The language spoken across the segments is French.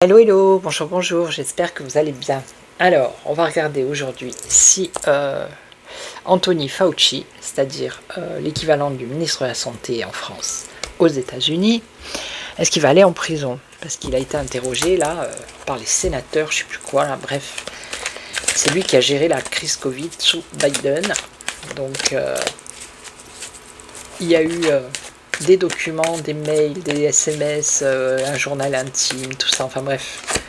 Hello, hello, bonjour, bonjour, j'espère que vous allez bien. Alors, on va regarder aujourd'hui si Anthony Fauci, c'est-à-dire l'équivalent du ministre de la Santé en France aux États-Unis, est-ce qu'il va aller en prison? Parce qu'il a été interrogé là par les sénateurs, je sais plus quoi, là, bref. C'est lui qui a géré la crise Covid sous Biden. Donc, il y a eu des documents, des mails, des SMS, un journal intime, tout ça, enfin bref,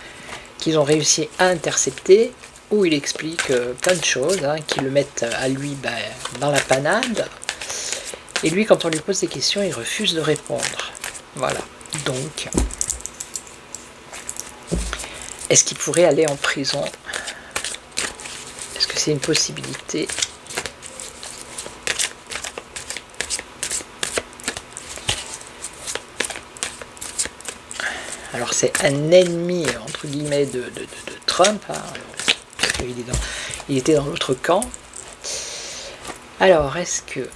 qu'ils ont réussi à intercepter, où il explique plein de choses, qui le mettent à lui dans la panade. Et lui, quand on lui pose des questions, il refuse de répondre. Voilà. Donc, est-ce qu'il pourrait aller en prison? Est-ce que c'est une possibilité? Alors c'est un ennemi, entre guillemets, de Trump, parce qu'il il était dans l'autre camp. Alors, est-ce que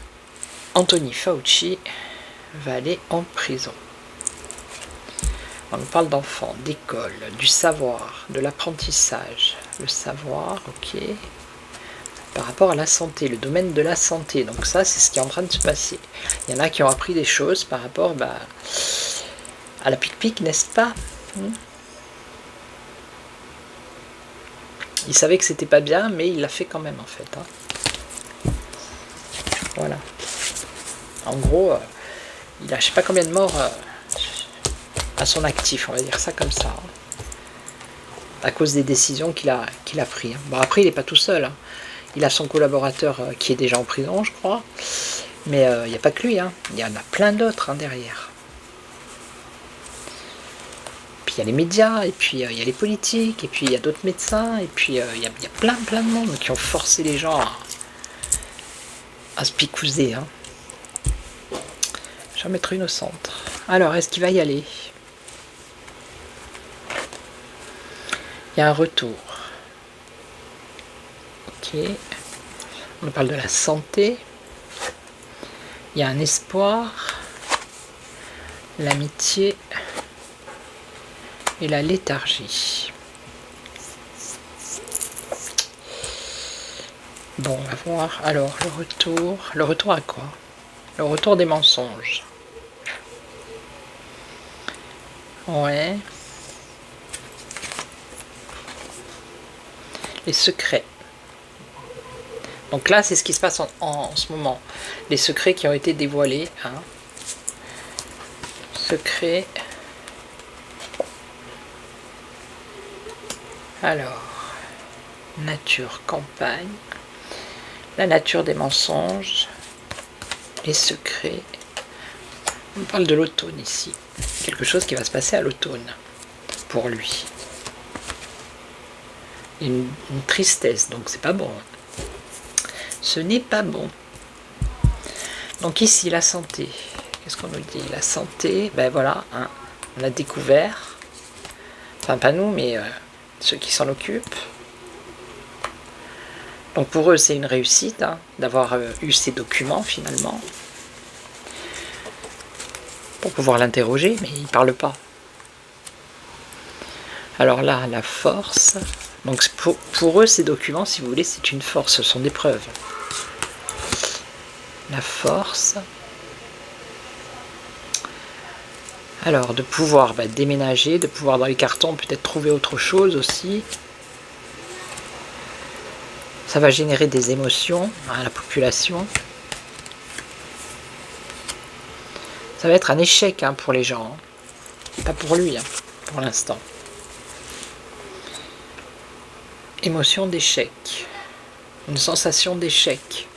Anthony Fauci va aller en prison? On parle d'enfants, d'école, du savoir, de l'apprentissage. Le savoir, ok. Par rapport à la santé, le domaine de la santé. Donc ça, c'est ce qui est en train de se passer. Il y en a qui ont appris des choses par rapport à la pic-pic, n'est-ce pas? Il savait que c'était pas bien, mais il l'a fait quand même, en fait. Voilà. En gros, il a je sais pas combien de morts à son actif, on va dire ça comme ça. À cause des décisions qu'il a prises. Bon, après, il n'est pas tout seul. Il a son collaborateur qui est déjà en prison, je crois. Mais il n'y a pas que lui. Il y en a plein d'autres derrière. Puis il y a les médias, et puis il y a les politiques, et puis il y a d'autres médecins, et puis il y a plein de monde qui ont forcé les gens à se picouser. Je vais en mettre une au centre. Alors, est-ce qu'il va y aller? Il y a un retour. Ok. On parle de la santé. Il y a un espoir. L'amitié. Et la léthargie. Bon, on va voir. Alors, le retour. Le retour à quoi? Le retour des mensonges. Ouais. Les secrets. Donc là, c'est ce qui se passe en ce moment. Les secrets qui ont été dévoilés. Secrets. Alors, nature, campagne. La nature des mensonges. Les secrets. On parle de l'automne ici. Quelque chose qui va se passer à l'automne. Pour lui. Une tristesse, donc c'est pas bon. Ce n'est pas bon. Donc ici, la santé. Qu'est-ce qu'on nous dit? La santé, ben voilà, on a découvert, enfin pas nous, mais ceux qui s'en occupent. Donc pour eux, c'est une réussite d'avoir eu ces documents finalement. Pour pouvoir l'interroger, mais il ne parle pas. Alors là, la force. Donc pour eux, ces documents, si vous voulez, c'est une force, ce sont des preuves. La force. Alors, de pouvoir déménager, de pouvoir dans les cartons peut-être trouver autre chose aussi. Ça va générer des émotions à la population. Ça va être un échec pour les gens. Pas pour lui, pour l'instant. Émotion d'échec. Une sensation d'échec.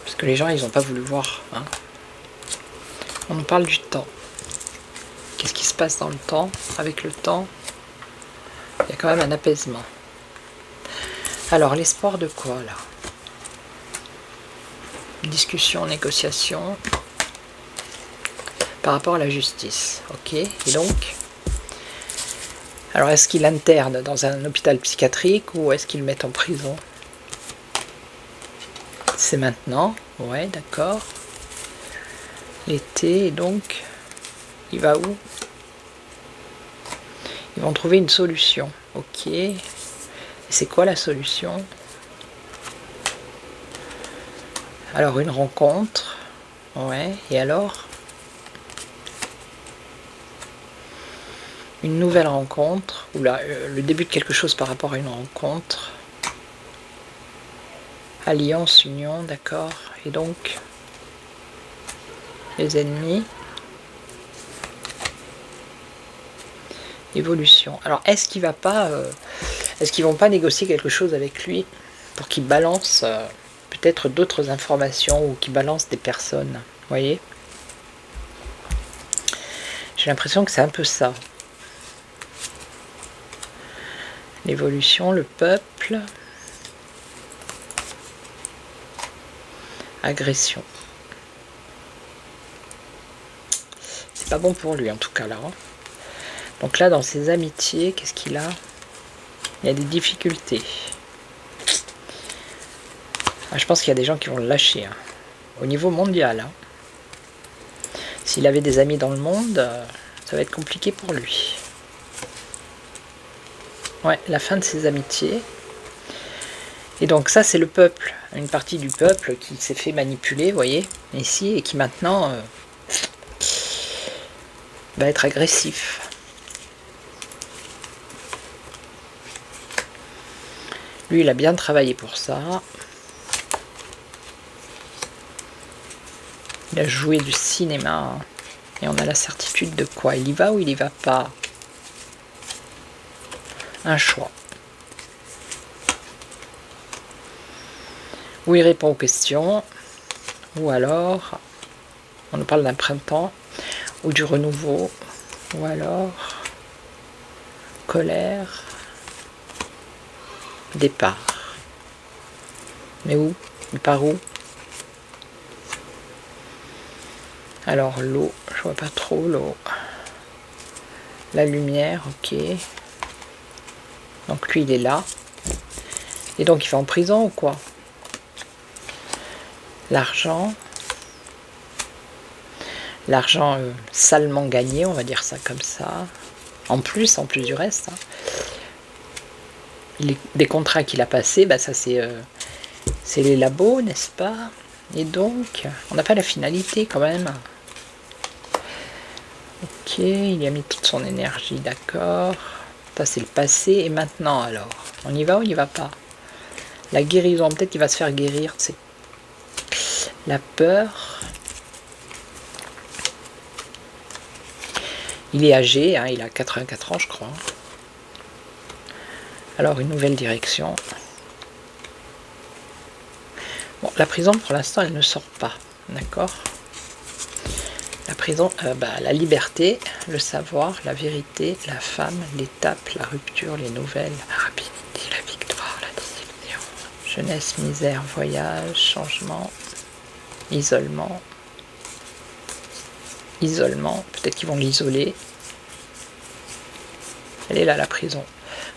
Parce que les gens, ils n'ont pas voulu voir. On nous parle du temps. Qu'est-ce qui se passe dans le temps? Avec le temps, il y a quand même un apaisement. Alors, l'espoir de quoi, là? Discussion, négociation. Par rapport à la justice. Ok. Et donc, alors, est-ce qu'il interne dans un hôpital psychiatrique ou est-ce qu'il le met en prison? C'est maintenant. Ouais, d'accord. L'été, donc, il va où? Ils vont trouver une solution. Ok. Et c'est quoi la solution? Alors une rencontre. Ouais. Et alors? Une nouvelle rencontre. Ou là, le début de quelque chose par rapport à une rencontre. Alliance, union, d'accord. Et donc, les ennemis. Évolution. Alors, est-ce qu'il va pas, est-ce qu'ils vont pas négocier quelque chose avec lui pour qu'il balance peut-être d'autres informations ou qu'il balance des personnes, vous voyez? J'ai l'impression que c'est un peu ça. L'évolution, le peuple, agression. C'est pas bon pour lui en tout cas là. Hein. Donc là, dans ses amitiés, qu'est-ce qu'il a? Il y a des difficultés. Ah, je pense qu'il y a des gens qui vont le lâcher. Hein. Au niveau mondial. Hein. S'il avait des amis dans le monde, ça va être compliqué pour lui. Ouais, la fin de ses amitiés. Et donc ça, c'est le peuple. Une partie du peuple qui s'est fait manipuler, vous voyez, ici, et qui maintenant va être agressif. Lui, il a bien travaillé pour ça. Il a joué du cinéma. Et on a la certitude de quoi? Il y va ou il y va pas? Un choix. Ou il répond aux questions. Ou alors, on nous parle d'un printemps. Ou du renouveau. Ou alors, colère. Départ. Mais où? Il part où? Alors l'eau, je vois pas trop l'eau. La lumière, ok. Donc lui il est là. Et donc il va en prison ou quoi? L'argent. L'argent salement gagné, on va dire ça comme ça. En plus du reste. Hein. Des contrats qu'il a passés, bah ça c'est les labos, n'est-ce pas? Et donc, on n'a pas la finalité quand même. Ok, il y a mis toute son énergie, d'accord. Ça c'est le passé, et maintenant alors? On y va ou on n'y va pas? La guérison, peut-être qu'il va se faire guérir, c'est la peur. Il est âgé, hein, il a 84 ans je crois. Alors une nouvelle direction. Bon, la prison pour l'instant elle ne sort pas, d'accord? La prison, la liberté, le savoir, la vérité, la femme, l'étape, la rupture, les nouvelles, la rapidité, la victoire, la déception, jeunesse, misère, voyage, changement, isolement. Isolement, peut-être qu'ils vont l'isoler. Elle est là la prison.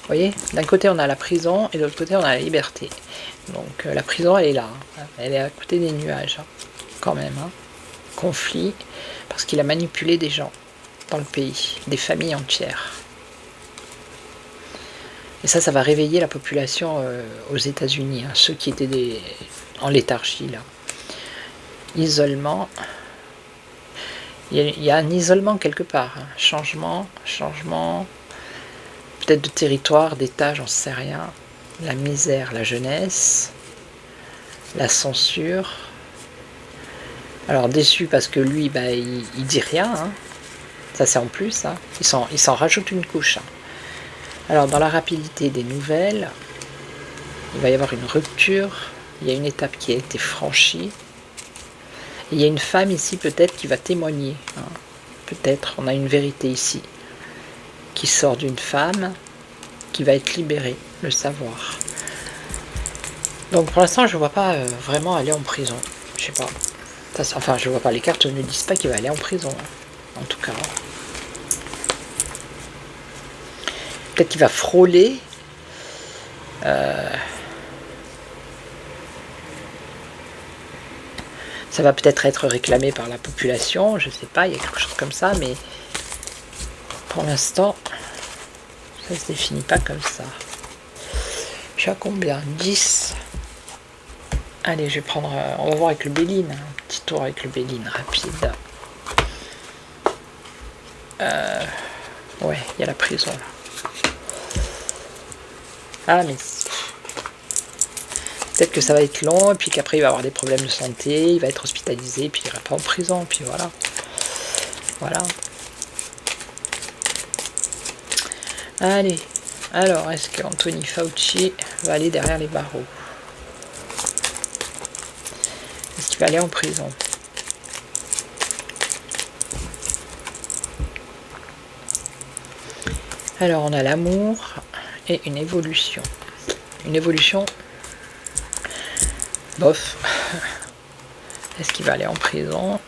Vous voyez, d'un côté on a la prison et de l'autre côté on a la liberté. Donc la prison elle est là, hein. Elle est à côté des nuages, hein. Quand même. Hein. Conflit, parce qu'il a manipulé des gens dans le pays, des familles entières. Et ça va réveiller la population aux États-Unis, hein, ceux qui étaient en léthargie là. Isolement. Il y a un isolement quelque part. Hein. Changement. Peut-être de territoire, d'état, j'en sais rien. La misère, la jeunesse. La censure. Alors déçu parce que lui, il dit rien. Hein. Ça c'est en plus. Hein. Il s'en rajoute une couche. Hein. Alors dans la rapidité des nouvelles, il va y avoir une rupture. Il y a une étape qui a été franchie. Et il y a une femme ici peut-être qui va témoigner. Hein. Peut-être, on a une vérité ici. Qui sort d'une femme qui va être libérée, le savoir. Donc pour l'instant je ne vois pas vraiment aller en prison. Je sais pas. Enfin je vois pas, les cartes ne disent pas qu'il va aller en prison. Hein. En tout cas. Peut-être qu'il va frôler. Ça va peut-être être réclamé par la population, je sais pas, il y a quelque chose comme ça, mais pour l'instant, Ça se définit pas comme ça. Je suis à combien? 10. Allez, je vais prendre... on va voir avec le Béline. Un petit tour avec le Béline, rapide. Ouais, il y a la prison là. Ah, mais... peut-être que ça va être long, et puis qu'après il va avoir des problèmes de santé, il va être hospitalisé, et puis il ira pas en prison, puis voilà. Voilà. Allez. Alors, est-ce qu'Anthony Fauci va aller derrière les barreaux? Est-ce qu'il va aller en prison? Alors, on a l'amour et une évolution. Une évolution, bof. Est-ce qu'il va aller en prison?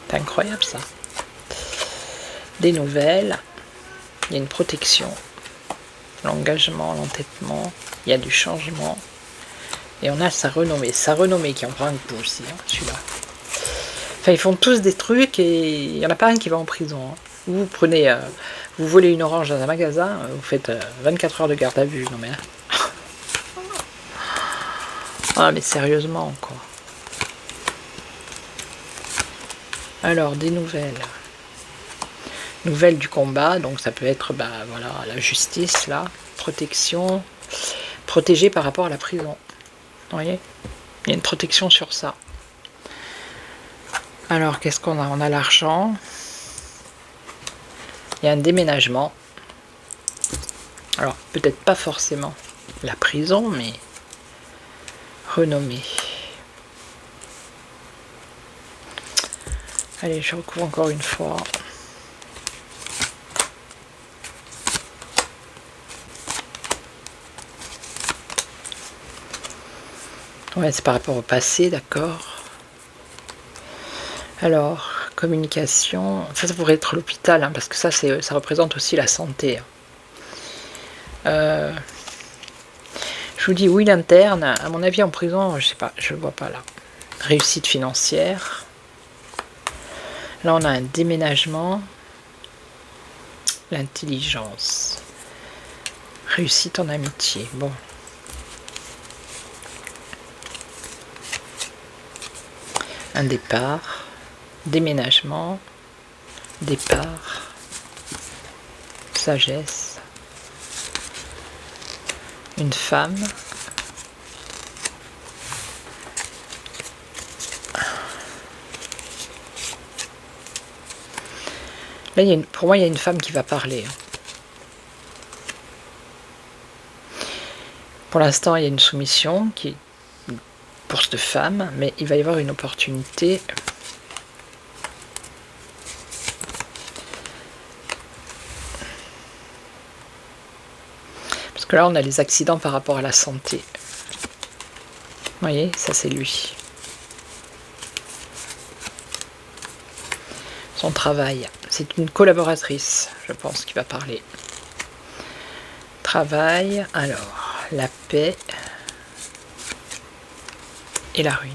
C'est incroyable ça. Des nouvelles, il y a une protection, l'engagement, l'entêtement, il y a du changement. Et on a sa renommée qui en prend un coup aussi, hein, celui-là. Enfin, ils font tous des trucs et il n'y en a pas un qui va en prison. Hein. Vous prenez, vous volez une orange dans un magasin, vous faites 24 heures de garde à vue. Non mais... ah mais sérieusement quoi. Alors, des nouvelles. Nouvelles du combat, donc ça peut être bah, voilà, la justice, là, protection, protégé par rapport à la prison. Vous voyez? Il y a une protection sur ça. Alors, qu'est-ce qu'on a? On a l'argent. Il y a un déménagement. Alors, peut-être pas forcément la prison, mais renommée. Allez, je recouvre encore une fois. Ouais, c'est par rapport au passé, d'accord. Alors, communication, ça pourrait être l'hôpital, hein, parce que ça représente aussi la santé. Je vous dis oui, l'interne, à mon avis en prison, je sais pas, je le vois pas là. Réussite financière. Là, on a un déménagement. L'intelligence. Réussite en amitié. Bon. Un départ. Déménagement. Départ. Sagesse. Une femme. Là, pour moi, il y a une femme qui va parler. Pour l'instant, il y a une soumission qui est pour cette femme, mais il va y avoir une opportunité. Parce que là, on a les accidents par rapport à la santé. Vous voyez, ça c'est lui. Son travail. C'est une collaboratrice, je pense, qui va parler. Travail, alors, la paix et la ruine.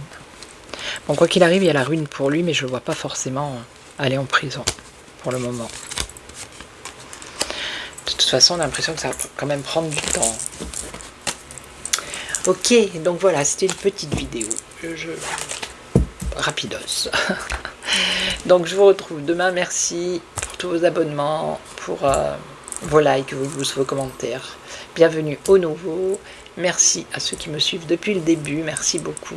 Bon, quoi qu'il arrive, il y a la ruine pour lui, mais je ne le vois pas forcément aller en prison, pour le moment. De toute façon, on a l'impression que ça va quand même prendre du temps. Ok, donc voilà, c'était une petite vidéo. Rapidos. Donc je vous retrouve demain. Merci pour tous vos abonnements, pour vos likes, vos commentaires. Bienvenue aux nouveaux. Merci à ceux qui me suivent depuis le début. Merci beaucoup.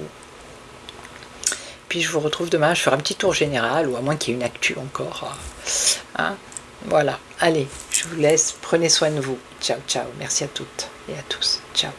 Puis je vous retrouve demain. Je ferai un petit tour général, ou à moins qu'il y ait une actu encore. Hein, voilà. Allez, je vous laisse. Prenez soin de vous. Ciao, ciao. Merci à toutes et à tous. Ciao.